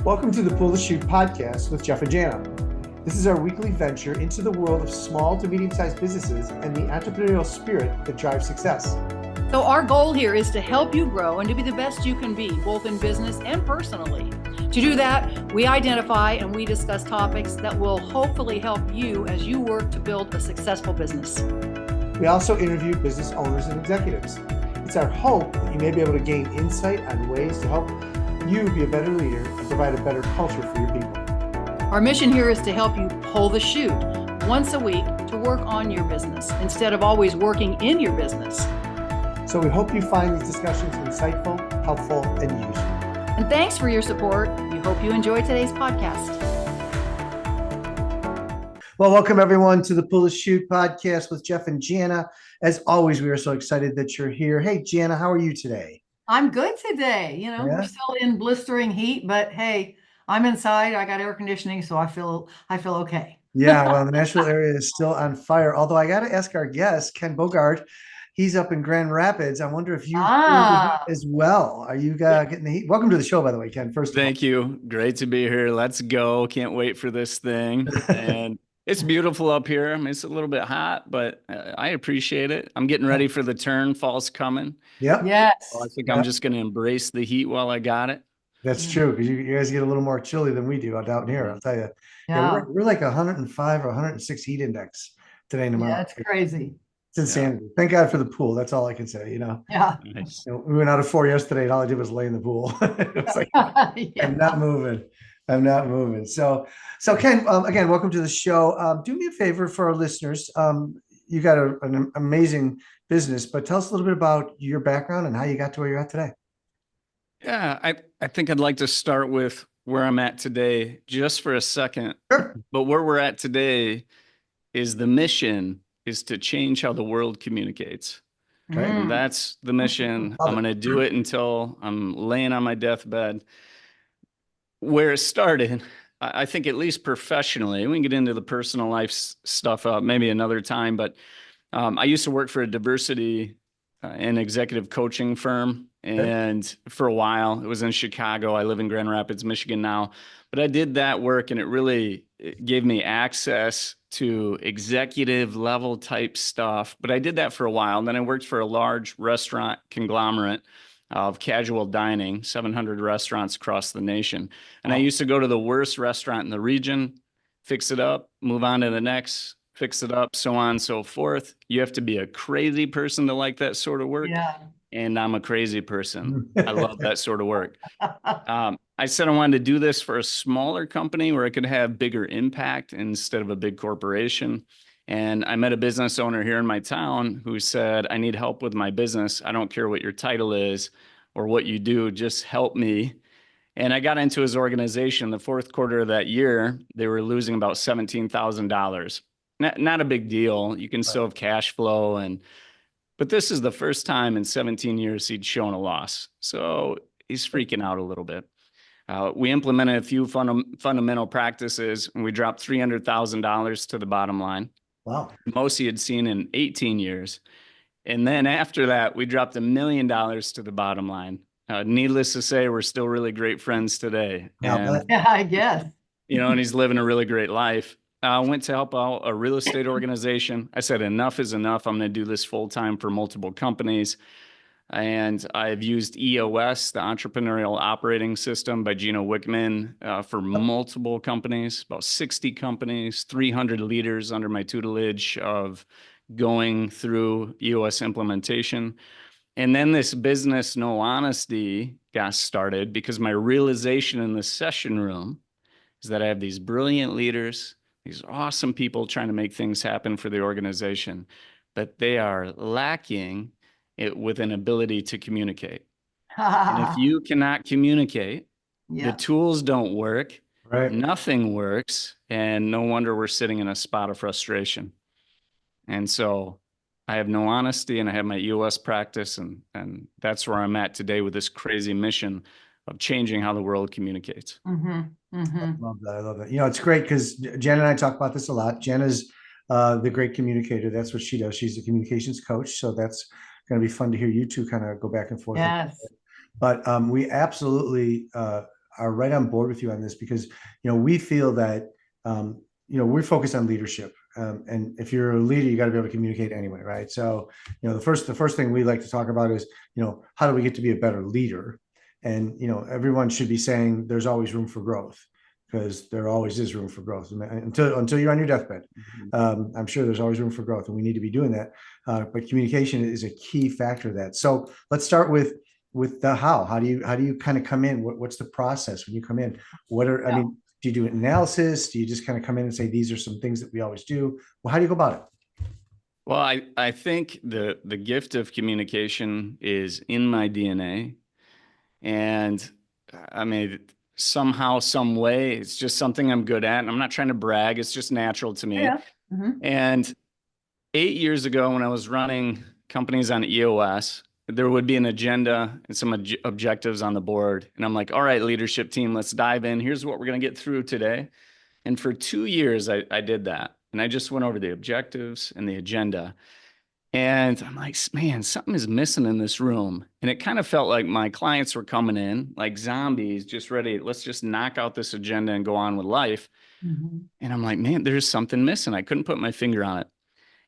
Welcome to the Pull the Chute podcast with Jeff and Jana. This is our weekly venture into the world of small to medium-sized businesses and the entrepreneurial spirit that drives success. So our goal here is to help you grow and to be the best you can be, both in business and personally. To do that, we identify and we discuss topics that will hopefully help you as you work to build a successful business. We also interview business owners and executives. It's our hope that you may be able to gain insight on ways to help you be a better leader and provide a better culture for your people. Our mission here is to help you pull the chute once a week to work on your business instead of always working in your business. So we hope you find these discussions insightful, helpful, and useful. And thanks for your support. We hope you enjoy today's podcast. Well, welcome everyone to the Pull the Chute podcast with Jeff and Jana. As always, we are so excited that you're here. Hey, Jana, how are you today? I'm good today. We're still in blistering heat, but hey, I'm inside. I got air conditioning, so I feel okay. Yeah, well, the Nashville area is still on fire. Although I got to ask our guest, Ken Bogard, he's up in Grand Rapids. I wonder if you as well. Are you getting the heat? Welcome to the show, by the way, Ken. First of all. Thank you. Great to be here. Let's go. Can't wait for this thing. And it's beautiful up here. I mean, it's a little bit hot, but I appreciate it. I'm getting ready for the turn. Fall's coming. Yep. Yes. So I think I'm just going to embrace the heat while I got it. That's true, because you guys get a little more chilly than we do out here. I'll tell you. Yeah. We're like 105 or 106 heat index today and tomorrow. Yeah, it's crazy. It's insanity. Yeah. Thank God for the pool. That's all I can say, Yeah. Nice. We went out of 4 yesterday, and all I did was lay in the pool. It was like, Yeah. I'm not moving. So Ken, again, welcome to the show. Do me a favor for our listeners. You got an amazing business, but tell us a little bit about your background and how you got to where you're at today. Yeah, I think I'd like to start with where I'm at today just for a second. Sure. But where we're at today is the mission is to change how the world communicates. Okay. And that's the mission. I'm going to do it until I'm laying on my deathbed. Where it started, I think at least professionally, we can get into the personal life stuff maybe another time, but I used to work for a diversity and executive coaching firm. And for a while, it was in Chicago. I live in Grand Rapids, Michigan now. But I did that work, and it gave me access to executive level type stuff. But I did that for a while. And then I worked for a large restaurant conglomerate of casual dining, 700 restaurants across the nation. And I used to go to the worst restaurant in the region, fix it up, move on to the next, fix it up, so on and so forth. You have to be a crazy person to like that sort of work. Yeah. And I'm a crazy person. I love that sort of work. I said I wanted to do this for a smaller company where I could have bigger impact instead of a big corporation. And I met a business owner here in my town who said, I need help with my business. I don't care what your title is or what you do, just help me. And I got into his organization. The fourth quarter of that year, they were losing about $17,000. Not a big deal. You can still have cash flow. But this is the first time in 17 years he'd shown a loss. So he's freaking out a little bit. We implemented a few fundamental practices, and we dropped $300,000 to the bottom line. Wow. Most he had seen in 18 years. And then after that, we dropped $1 million to the bottom line. Needless to say, we're still really great friends today. Yeah, I guess. And he's living a really great life. I went to help out a real estate organization. I said, enough is enough. I'm going to do this full time for multiple companies. And I've used EOS, the Entrepreneurial Operating System by Gino Wickman, for multiple companies, about 60 companies, 300 leaders under my tutelage of going through EOS implementation. And then this business, No Honesty, got started because my realization in the session room is that I have these brilliant leaders, these awesome people trying to make things happen for the organization, but they are lacking with an ability to communicate. And if you cannot communicate, the tools don't work, nothing works, and no wonder we're sitting in a spot of frustration. And so I have No Honesty, and I have my EOS practice, and that's where I'm at today with this crazy mission of changing how the world communicates. Mm-hmm. Mm-hmm. I love that. It's great because Jen and I talk about this a lot. Jen is the great communicator. That's what she does. She's a communications coach. So that's going to be fun to hear you two kind of go back and forth. Yes. But we absolutely, are right on board with you on this because, we feel that, we're focused on leadership. And if you're a leader, you got to be able to communicate anyway, right? So, the first thing we like to talk about is, how do we get to be a better leader? And, everyone should be saying there's always room for growth, because there always is room for growth until you're on your deathbed. I'm sure there's always room for growth, and we need to be doing that. But communication is a key factor of that. So let's start with the how. How do you kind of come in? What's the process when you come in? I mean, do you do an analysis? Do you just kind of come in and say, these are some things that we always do? Well, how do you go about it? Well, I think the gift of communication is in my DNA. And I mean, somehow, some way, it's just something I'm good at. And I'm not trying to brag. It's just natural to me. Yeah. Mm-hmm. And 8 years ago, when I was running companies on EOS, there would be an agenda and some objectives on the board. And I'm like, all right, leadership team, let's dive in. Here's what we're going to get through today. And for 2 years, I did that. And I just went over the objectives and the agenda. And I'm like, man, something is missing in this room. And it kind of felt like my clients were coming in like zombies, just ready. Let's just knock out this agenda and go on with life. Mm-hmm. And I'm like, man, there's something missing. I couldn't put my finger on it.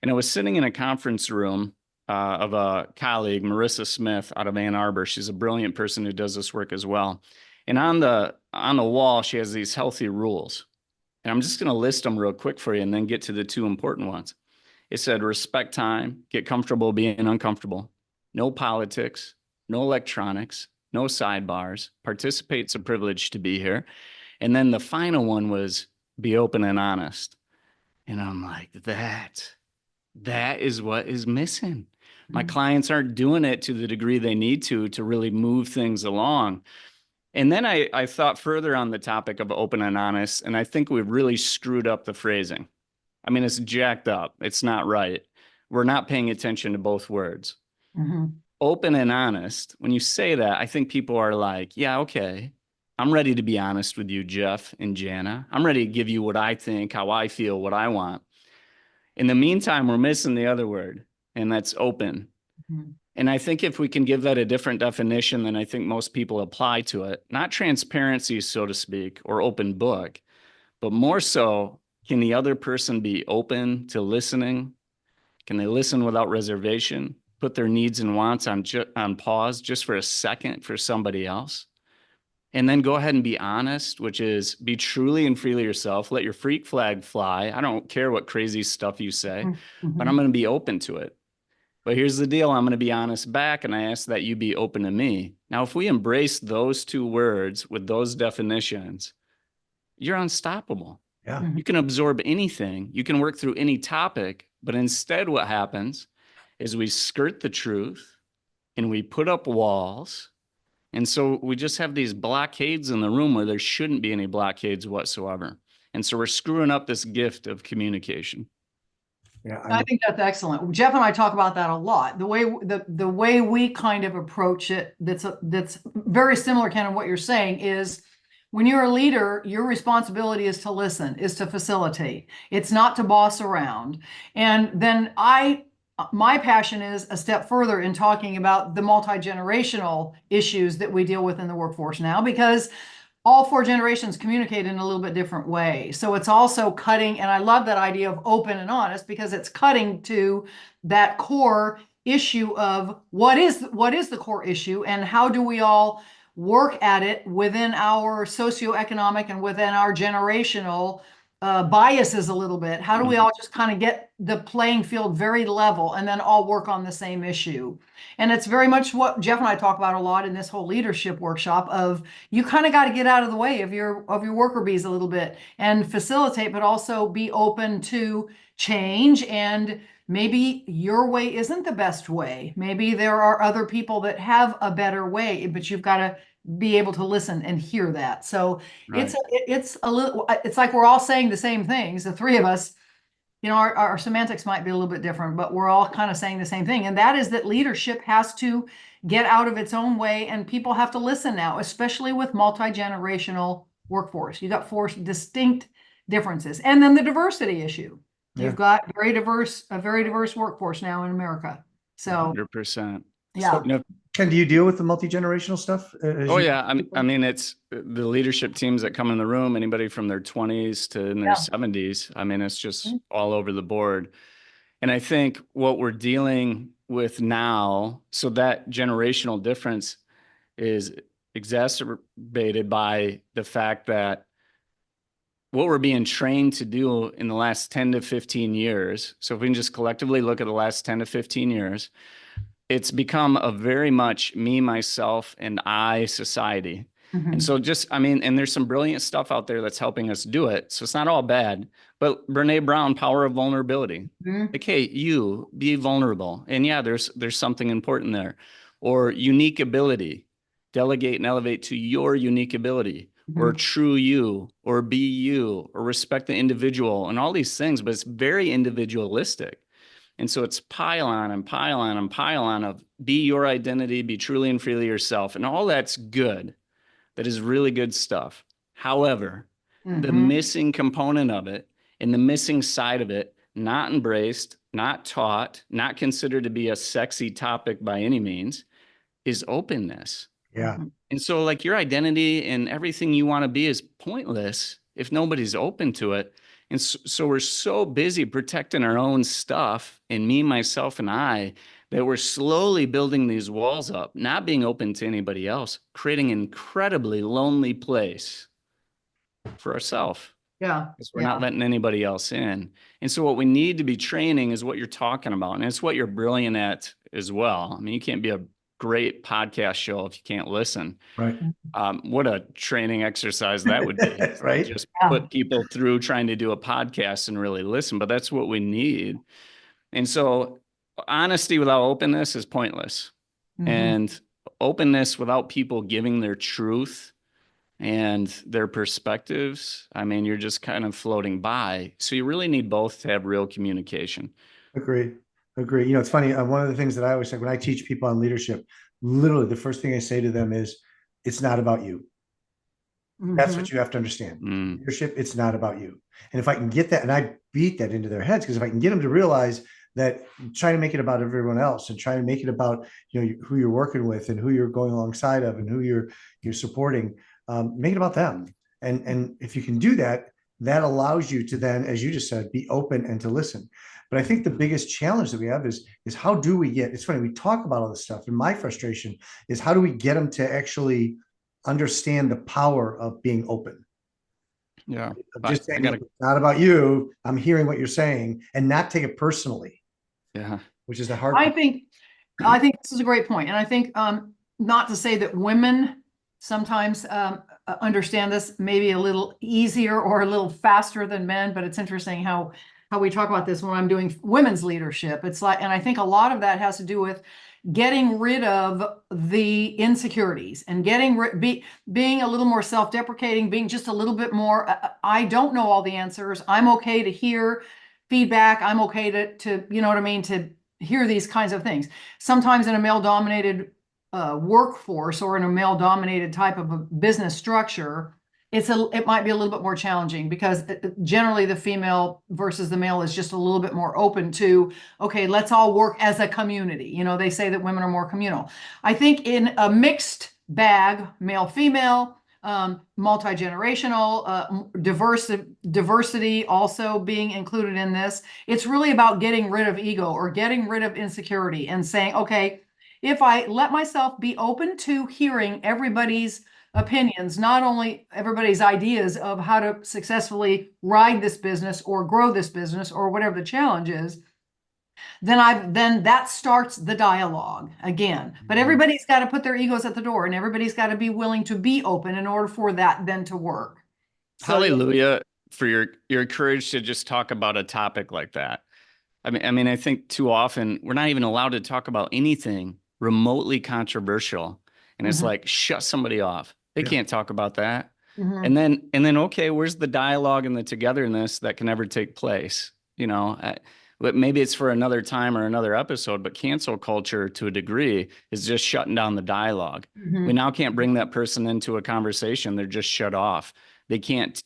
And I was sitting in a conference room of a colleague, Marissa Smith, out of Ann Arbor. She's a brilliant person who does this work as well. And on the wall, she has these healthy rules. And I'm just going to list them real quick for you and then get to the two important ones. It said, respect time, get comfortable being uncomfortable, no politics, no electronics, no sidebars, participate's a privilege to be here. And then the final one was be open and honest. And I'm like, that is what is missing. My clients aren't doing it to the degree they need to really move things along. And then I thought further on the topic of open and honest, and I think we've really screwed up the phrasing. I mean, it's jacked up. It's not right. We're not paying attention to both words. Mm-hmm. Open and honest. When you say that, I think people are like, yeah, okay. I'm ready to be honest with you, Jeff and Jana. I'm ready to give you what I think, how I feel, what I want. In the meantime, we're missing the other word, and that's open. Mm-hmm. And I think if we can give that a different definition than I think most people apply to it, not transparency, so to speak, or open book, but more so, can the other person be open to listening? Can they listen without reservation? Put their needs and wants on pause just for a second for somebody else? And then go ahead and be honest, which is be truly and freely yourself. Let your freak flag fly. I don't care what crazy stuff you say, but I'm going to be open to it. But here's the deal. I'm going to be honest back, and I ask that you be open to me. Now, if we embrace those two words with those definitions, you're unstoppable. Yeah. You can absorb anything. You can work through any topic. But instead, what happens is we skirt the truth and we put up walls. And so we just have these blockades in the room where there shouldn't be any blockades whatsoever. And so we're screwing up this gift of communication. Yeah, I think that's excellent. Jeff and I talk about that a lot. The way we kind of approach it, that's very similar, kind of what you're saying, is when you're a leader, your responsibility is to listen, is to facilitate. It's not to boss around. And then my passion is a step further in talking about the multi-generational issues that we deal with in the workforce now, because all 4 generations communicate in a little bit different way. So it's also cutting, and I love that idea of open and honest, because it's cutting to that core issue of what is the core issue, and how do we all work at it within our socioeconomic and within our generational biases a little bit. How do we all just kind of get the playing field very level and then all work on the same issue? And it's very much what Jeff and I talk about a lot in this whole leadership workshop of, you kind of got to get out of the way of your worker bees a little bit and facilitate, but also be open to change. And maybe your way isn't the best way. Maybe there are other people that have a better way, but you've got to be able to listen and hear that. So Right. it's like we're all saying the same things. The three of us, our semantics might be a little bit different, but we're all kind of saying the same thing. And that is that leadership has to get out of its own way, and people have to listen now, especially with multi-generational workforce. You got 4 distinct differences. And then the diversity issue. Yeah. You've got a very diverse workforce now in America. So 100%. yeah. Ken, do you deal with the multi-generational stuff? Oh yeah. I mean, it's the leadership teams that come in the room, anybody from their 20s to in their Yeah. 70s. I mean, it's just all over the board. And I think what we're dealing with now, so that generational difference is exacerbated by the fact that what we're being trained to do in the last 10 to 15 years. So if we can just collectively look at the last 10 to 15 years, it's become a very much me, myself, and I society. And so I mean, and there's some brilliant stuff out there that's helping us do it. So it's not all bad. But Brene Brown, Power of Vulnerability. Like, hey, you be vulnerable. And yeah, there's something important there. Or unique ability. Delegate and elevate to your unique ability. Or true you, or be you, or respect the individual, and all these things, but it's very individualistic. And so it's pile on and pile on and pile on of be your identity, be truly and freely yourself. And all that's good. That is really good stuff. However, the missing component of it and the missing side of it, not embraced, not taught, not considered to be a sexy topic by any means, is openness. Yeah. And so like your identity and everything you want to be is pointless if nobody's open to it. And so we're so busy protecting our own stuff and me, myself, and I, that we're slowly building these walls up, not being open to anybody else, creating an incredibly lonely place for ourselves. Yeah. Because we're not letting anybody else in. And so what we need to be training is what you're talking about. And it's what you're brilliant at as well. I mean, you can't be a great podcast show if you can't listen. Right. What a training exercise that would be. Right. Just put people through trying to do a podcast and really listen, but that's what we need. And so honesty without openness is pointless. And openness without people giving their truth and their perspectives, I mean, you're just kind of floating by. So you really need both to have real communication. Agree. You know, it's funny. One of the things that I always say when I teach people on leadership, literally the first thing I say to them is, it's not about you. That's what you have to understand. Leadership, it's not about you. And if I can get that, and I beat that into their heads, because if I can get them to realize that trying to make it about everyone else and trying to make it about, you know, who you're working with and who you're going alongside of and who you're supporting, make it about them. And if you can do that, that allows you to then, as you just said, be open and to listen. But I think the biggest challenge that we have is how do we get, it's funny, we talk about all this stuff, and my frustration is how do we get them to actually understand the power of being open? Yeah. Just saying, it's not about you. I'm hearing what you're saying and not take it personally. Yeah. Which is the hard I part. think this is a great point. And I think, not to say that women sometimes understand this maybe a little easier or a little faster than men, but it's interesting how we talk about this when I'm doing women's leadership. It's like, and I think a lot of that has to do with getting rid of the insecurities and being a little more self-deprecating, being just a little bit more, I don't know all the answers. I'm okay to hear feedback. I'm okay to, you know what I mean, to hear these kinds of things. Sometimes in a male-dominated workforce or in a male-dominated type of a business structure, it might be a little bit more challenging because generally the female versus the male is just a little bit more open to, okay, let's all work as a community. You know, they say that women are more communal. I think in a mixed bag, male, female, multi-generational, diversity also being included in this, it's really about getting rid of ego or getting rid of insecurity and saying, okay, if I let myself be open to hearing everybody's opinions, not only everybody's ideas of how to successfully ride this business or grow this business or whatever the challenge is, then that starts the dialogue again. But everybody's got to put their egos at the door, and everybody's got to be willing to be open in order for that then to work. So, hallelujah for your courage to just talk about a topic like that. I mean, I think too often we're not even allowed to talk about anything remotely controversial. And it's like, shut somebody off. They can't talk about that. And then, okay, where's the dialogue and the togetherness that can never take place? You know, but maybe it's for another time or another episode, but cancel culture to a degree is just shutting down the dialogue. We now can't bring that person into a conversation. They're just shut off. They can't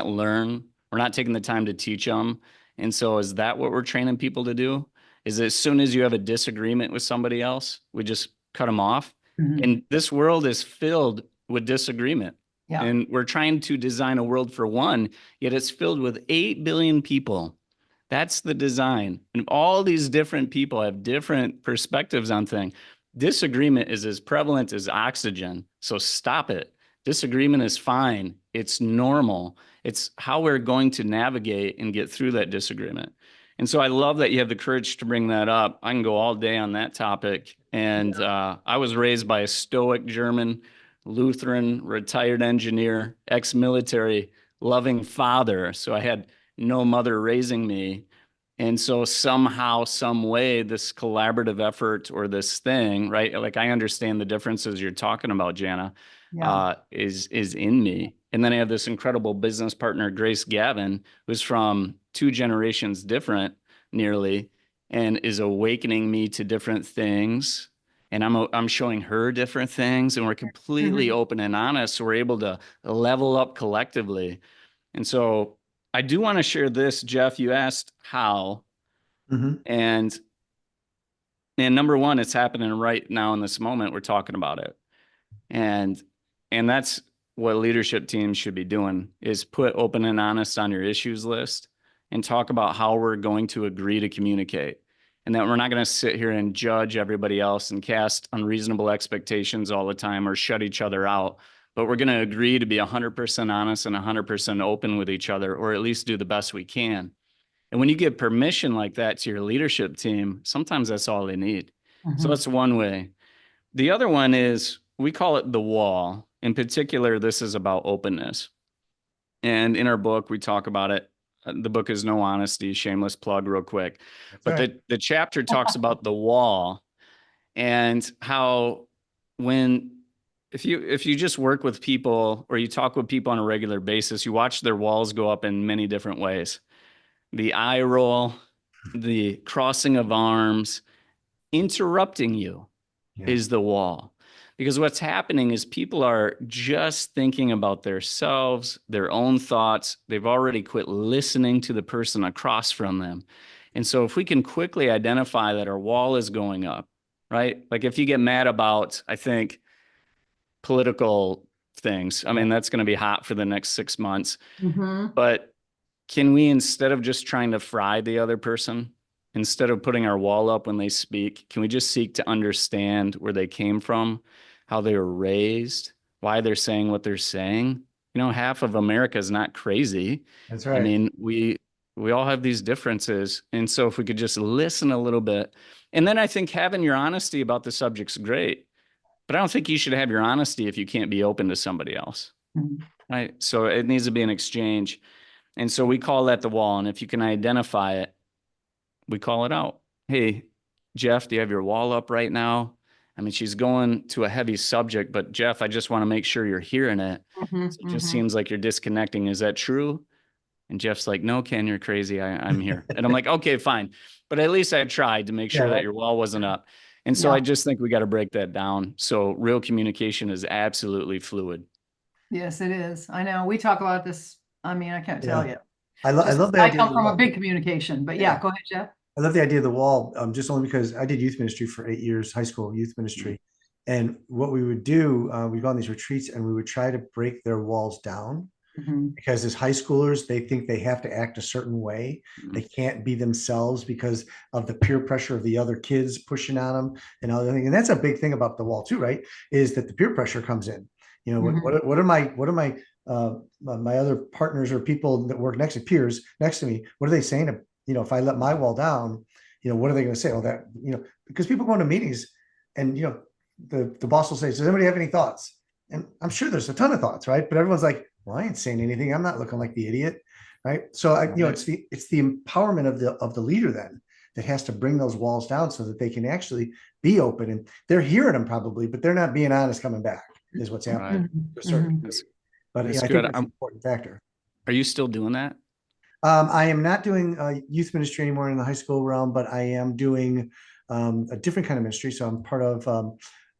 learn. We're not taking the time to teach them. And so is that what we're training people to do? Is as soon as you have a disagreement with somebody else, we just cut them off. And this world is filled with disagreement. Yeah. And we're trying to design a world for one, yet it's filled with 8 billion people. That's the design. And all these different people have different perspectives on things. Disagreement is as prevalent as oxygen. So stop it. Disagreement is fine. It's normal. It's how we're going to navigate and get through that disagreement. And so I love that you have the courage to bring that up. I can go all day on that topic. And I was raised by a stoic German, Lutheran, retired engineer, ex-military, loving father. So I had no mother raising me. And so somehow, some way, this collaborative effort or this thing, right? Like I understand the differences you're talking about, Jana, is in me. And then I have this incredible business partner, Grace Gavin, who's from 2 generations different, nearly, and is awakening me to different things. And I'm showing her different things, and we're completely open and honest. So we're able to level up collectively. And so I do want to share this, Jeff. You asked how, and number one, it's happening right now in this moment. We're talking about it, and that's what leadership teams should be doing: is put open and honest on your issues list and talk about how we're going to agree to communicate, and that we're not going to sit here and judge everybody else and cast unreasonable expectations all the time or shut each other out. But we're going to agree to be 100% honest and 100% open with each other, or at least do the best we can. And when you give permission like that to your leadership team, sometimes that's all they need. So that's one way. The other one is, we call it the wall. In particular, this is about openness. And in our book, we talk about it. The book is No Honesty, shameless plug real quick. That's but right. the chapter talks about the wall and how if you just work with people or you talk with people on a regular basis, you watch their walls go up in many different ways. The eye roll, the crossing of arms, interrupting you is the wall. Because what's happening is people are just thinking about themselves, their own thoughts. They've already quit listening to the person across from them. And so if we can quickly identify that our wall is going up, right? Like if you get mad about, I think, political things, I mean, that's going to be hot for the next 6 months. But can we, instead of just trying to fry the other person, instead of putting our wall up when they speak, can we just seek to understand where they came from, how they were raised, why they're saying what they're saying? You know, half of America is not crazy. That's right. I mean, we all have these differences. And so if we could just listen a little bit, and then I think having your honesty about the subject's great, but I don't think you should have your honesty if you can't be open to somebody else, right? So it needs to be an exchange. And so we call that the wall. And if you can identify it, we call it out. Hey, Jeff, do you have your wall up right now? I mean, she's going to a heavy subject, but Jeff, I just want to make sure you're hearing it. It just seems like you're disconnecting. Is that true? And Jeff's like, no, Ken, you're crazy. I'm here. And I'm like, okay, fine. But at least I tried to make sure that your wall wasn't up. And so I just think we got to break that down. So real communication is absolutely fluid. Yes, it is. I know. We talk about this. I mean, I can't tell you. I love that I idea come of the from a wall. big communication, but yeah, go ahead, Jeff. I love the idea of the wall, just only because I did youth ministry for 8 years, high school youth ministry. And what we would do, we'd go on these retreats and we would try to break their walls down. Because as high schoolers, they think they have to act a certain way. They can't be themselves because of the peer pressure of the other kids pushing on them and other things. And that's a big thing about the wall too, right? Is that the peer pressure comes in. You know, what are my other partners or people that work next to peers next to me? What are they saying? You know, if I let my wall down, you know, what are they going to say? Oh, that, you know, because people go into meetings and, you know, the boss will say, does anybody have any thoughts? And I'm sure there's a ton of thoughts, right? But everyone's like, well, I ain't saying anything. I'm not looking like the idiot, right? So you know, it's the empowerment of the leader then that has to bring those walls down so that they can actually be open, and they're hearing them probably, but they're not being honest coming back is what's happening to a certain degree. But yeah, I think that's an important factor. Are you still doing that? I am not doing youth ministry anymore in the high school realm, but I am doing a different kind of ministry. So I'm part of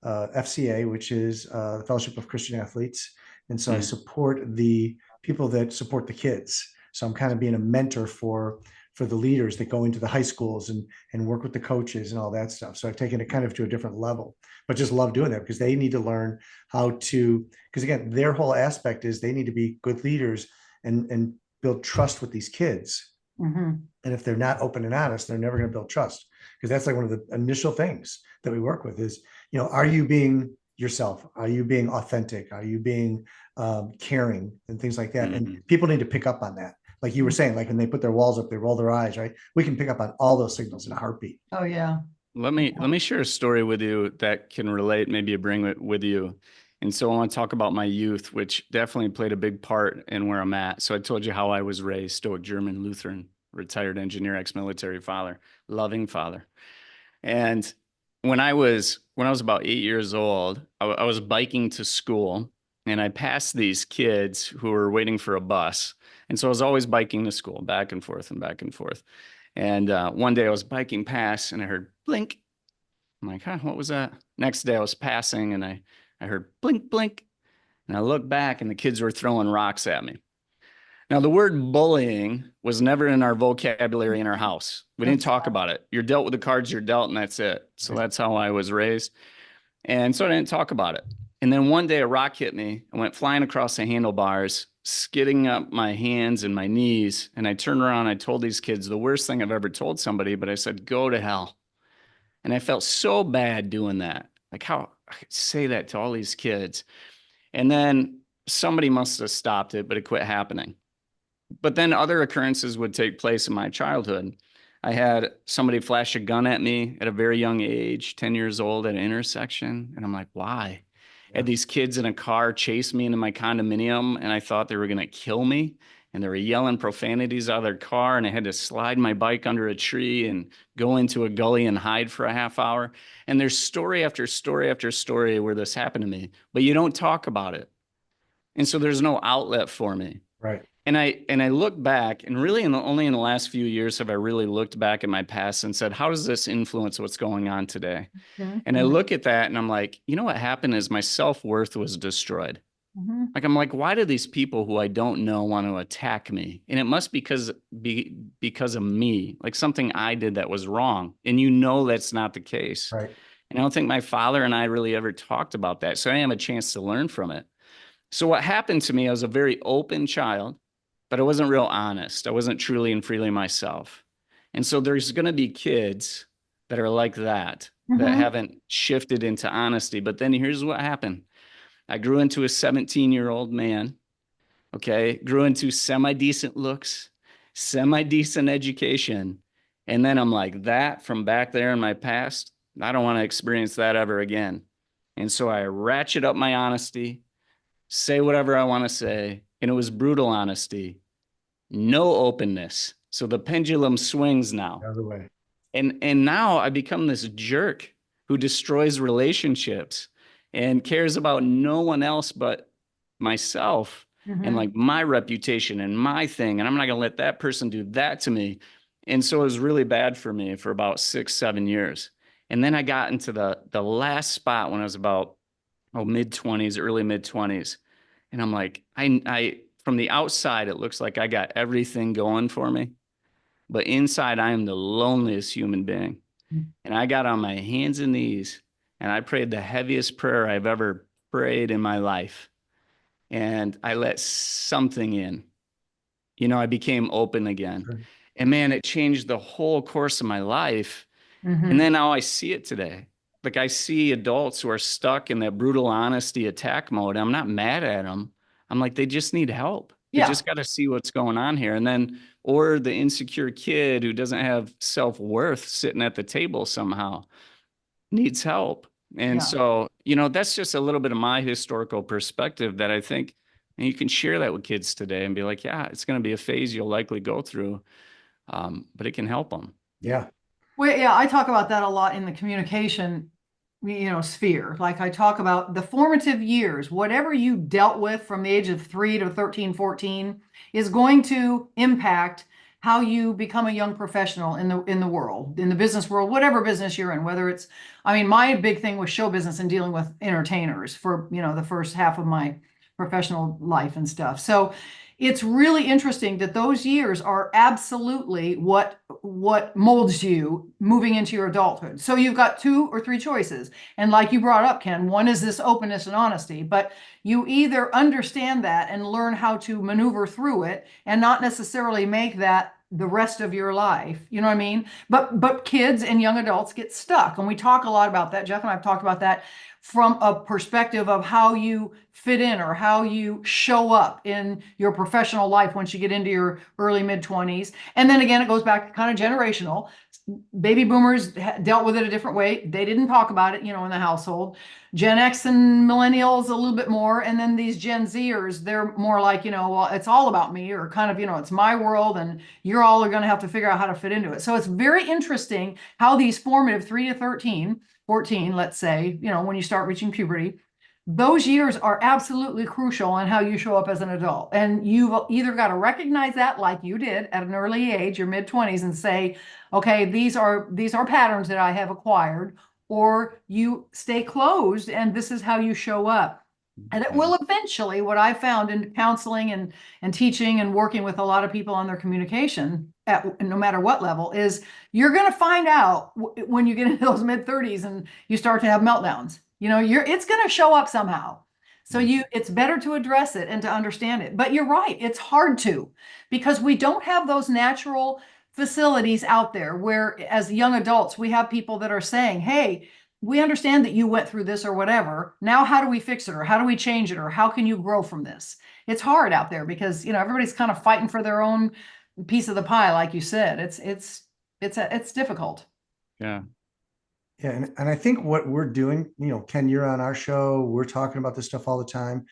FCA, which is the Fellowship of Christian Athletes. And so I support the people that support the kids. So I'm kind of being a mentor for for the leaders that go into the high schools and work with the coaches and all that stuff. So I've taken it kind of to a different level, but just love doing that because they need to learn how to, because again, their whole aspect is they need to be good leaders and build trust with these kids. And if they're not open and honest, they're never going to build trust, because that's like one of the initial things that we work with is, are you being yourself? Are you being authentic? Are you being caring and things like that? And people need to pick up on that. Like you were saying, like when they put their walls up, they roll their eyes, right? We can pick up on all those signals in a heartbeat. Oh yeah. Let me share a story with you that can relate, maybe bring it with you. And so I want to talk about my youth, which definitely played a big part in where I'm at. So I told you how I was raised, Stoic German, Lutheran, retired engineer, ex-military father, loving father. And when I was about 8 years old, I was biking to school, and I passed these kids who were waiting for a bus. And so I was always biking to school, back and forth and back and forth. And one day I was biking past and I heard blink. I'm like, what was that? Next day I was passing and I heard blink, blink. And I looked back and the kids were throwing rocks at me. Now, the word bullying was never in our vocabulary in our house. We didn't talk about it. You're dealt with the cards you're dealt, and that's it. So that's how I was raised. And so I didn't talk about it. And then one day a rock hit me. I went flying across the handlebars, skidding up my hands and my knees. And I turned around. I told these kids the worst thing I've ever told somebody, but I said, go to hell. And I felt so bad doing that. Like how I could say that to all these kids. And then somebody must have stopped it, but it quit happening. But then other occurrences would take place in my childhood. I had somebody flash a gun at me at a very young age, 10 years old at an intersection. And I'm like, why? I had these kids in a car chase me into my condominium, and I thought they were going to kill me. And they were yelling profanities out of their car, and I had to slide my bike under a tree and go into a gully and hide for a half hour. And there's story after story after story where this happened to me, but you don't talk about it. And so there's no outlet for me. Right. And I look back, and really only in the last few years have I really looked back at my past and said, how does this influence what's going on today? And I look at that and I'm like, what happened is my self-worth was destroyed. Like, I'm like, why do these people who I don't know want to attack me? And it must be because of me, like something I did that was wrong. And that's not the case. Right. And I don't think my father and I really ever talked about that. So I have a chance to learn from it. So what happened to me, I was a very open child, but I wasn't real honest. I wasn't truly and freely myself. And so there's going to be kids that are like that, that haven't shifted into honesty. But then here's what happened. I grew into a 17-year-old man, okay? Grew into semi-decent looks, semi-decent education. And then I'm like, that from back there in my past, I don't want to experience that ever again. And so I ratchet up my honesty, say whatever I want to say. And it was brutal honesty, no openness. So the pendulum swings now. The other way. And now I become this jerk who destroys relationships and cares about no one else but myself and like my reputation and my thing. And I'm not going to let that person do that to me. And so it was really bad for me for about 6-7 years. And then I got into the last spot when I was about mid-20s, early mid-20s. And I'm like, I from the outside, it looks like I got everything going for me. But inside, I am the loneliest human being. And I got on my hands and knees, and I prayed the heaviest prayer I've ever prayed in my life. And I let something in. I became open again. Sure. And man, it changed the whole course of my life. And then now I see it today. Like I see adults who are stuck in that brutal honesty attack mode. I'm not mad at them. I'm like, they just need help. They just got to see what's going on here. And then, or the insecure kid who doesn't have self-worth sitting at the table somehow needs help. And so, that's just a little bit of my historical perspective that I think, and you can share that with kids today and be like, yeah, it's going to be a phase you'll likely go through, but it can help them. Yeah. Well, yeah, I talk about that a lot in the communication, sphere. Like I talk about the formative years, whatever you dealt with from the age of 3 to 13, 14 is going to impact how you become a young professional in the world, in the business world, whatever business you're in, whether it's, my big thing was show business and dealing with entertainers for, the first half of my professional life and stuff. So it's really interesting that those years are absolutely what molds you moving into your adulthood. So you've got 2 or 3 choices. And like you brought up, Ken, one is this openness and honesty, but you either understand that and learn how to maneuver through it and not necessarily make that the rest of your life. You know what I mean? But kids and young adults get stuck. And we talk a lot about that. Jeff and I have talked about that from a perspective of how you fit in or how you show up in your professional life once you get into your early mid 20s. And then again, it goes back to kind of generational. Baby boomers dealt with it a different way. They didn't talk about it, in the household. Gen X and millennials a little bit more. And then these Gen Zers, they're more like, well, it's all about me, or kind of, it's my world and you're all are going to have to figure out how to fit into it. So it's very interesting how these formative 3 to 13, 14, let's say, when you start reaching puberty, those years are absolutely crucial in how you show up as an adult. And you've either got to recognize that, like you did at an early age, your mid 20s, and say, okay, these are patterns that I have acquired, or you stay closed and this is how you show up. And it will eventually, what I found in counseling and teaching and working with a lot of people on their communication at no matter what level, is you're going to find out when you get into those mid 30s and you start to have meltdowns. It's going to show up somehow. So it's better to address it and to understand it. But you're right, it's hard to, because we don't have those natural facilities out there where, as young adults, we have people that are saying, hey, we understand that you went through this or whatever. Now, how do we fix it, or how do we change it, or how can you grow from this? It's hard out there because, everybody's kind of fighting for their own piece of the pie. Like you said, it's difficult. Yeah. Yeah. And I think what we're doing, Ken, you're on our show, we're talking about this stuff all the time.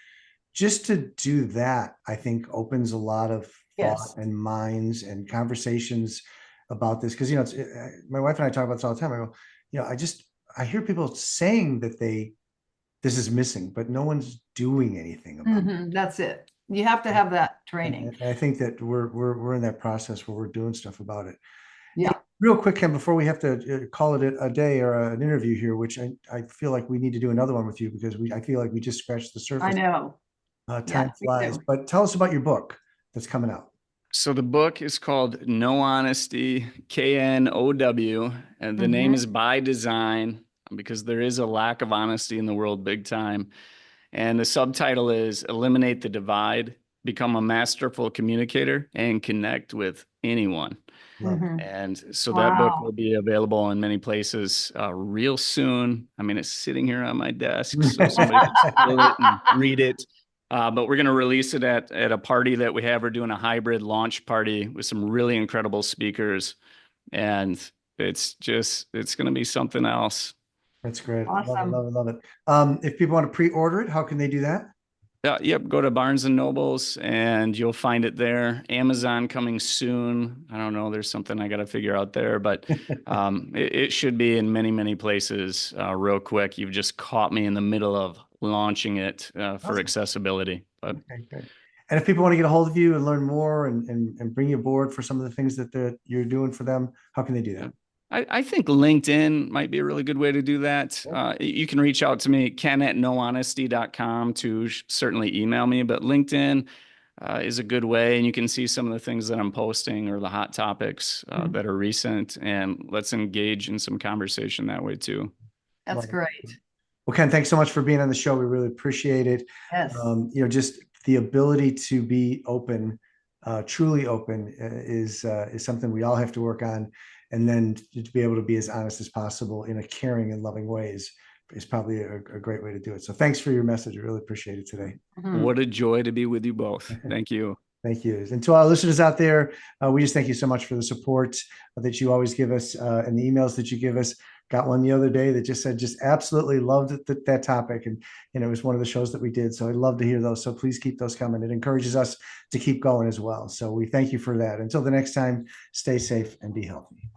Just to do that, I think opens a lot of thought and minds and conversations about this. Cause my wife and I talk about this all the time. I go, I hear people saying that this is missing, but no one's doing anything about it. That's it. You have to have that training. And I think that we're in that process where we're doing stuff about it. Yeah. Real quick, Ken, before we have to call it a day or an interview here, which I feel like we need to do another one with you, because I feel like we just scratched the surface. I know. Time flies. But tell us about your book that's coming out. So the book is called No Honesty, KNOW, and the name is by design, because there is a lack of honesty in the world big time. And the subtitle is Eliminate the Divide, Become a Masterful Communicator, and Connect with Anyone. And so that book will be available in many places real soon. I mean, it's sitting here on my desk, so somebody can steal it and read it. But we're going to release it at a party that we have. We're doing a hybrid launch party with some really incredible speakers. And it's going to be something else. That's great. Awesome. Love it. If people want to pre-order it, how can they do that? Yep. Go to Barnes and Nobles and you'll find it there. Amazon coming soon. I don't know. There's something I got to figure out there, but it should be in many, many places real quick. You've just caught me in the middle of launching it for accessibility. But okay, great. And if people want to get a hold of you and learn more and bring you aboard for some of the things that you're doing for them, how can they do that? I think LinkedIn might be a really good way to do that. You can reach out to me, ken@nohonesty.com, to certainly email me, but LinkedIn is a good way, and you can see some of the things that I'm posting or the hot topics that are recent, and let's engage in some conversation that way too. That's great. Well, Ken, thanks so much for being on the show. We really appreciate it. Yes. Just the ability to be open, truly open, is something we all have to work on. And then to be able to be as honest as possible in a caring and loving way is probably a great way to do it. So thanks for your message. I really appreciate it today. What a joy to be with you both. Thank you. Thank you. And to our listeners out there, we just thank you so much for the support that you always give us and the emails that you give us. Got one the other day that just said, just absolutely loved that topic. And it was one of the shows that we did. So I'd love to hear those. So please keep those coming. It encourages us to keep going as well. So we thank you for that. Until the next time, stay safe and be healthy.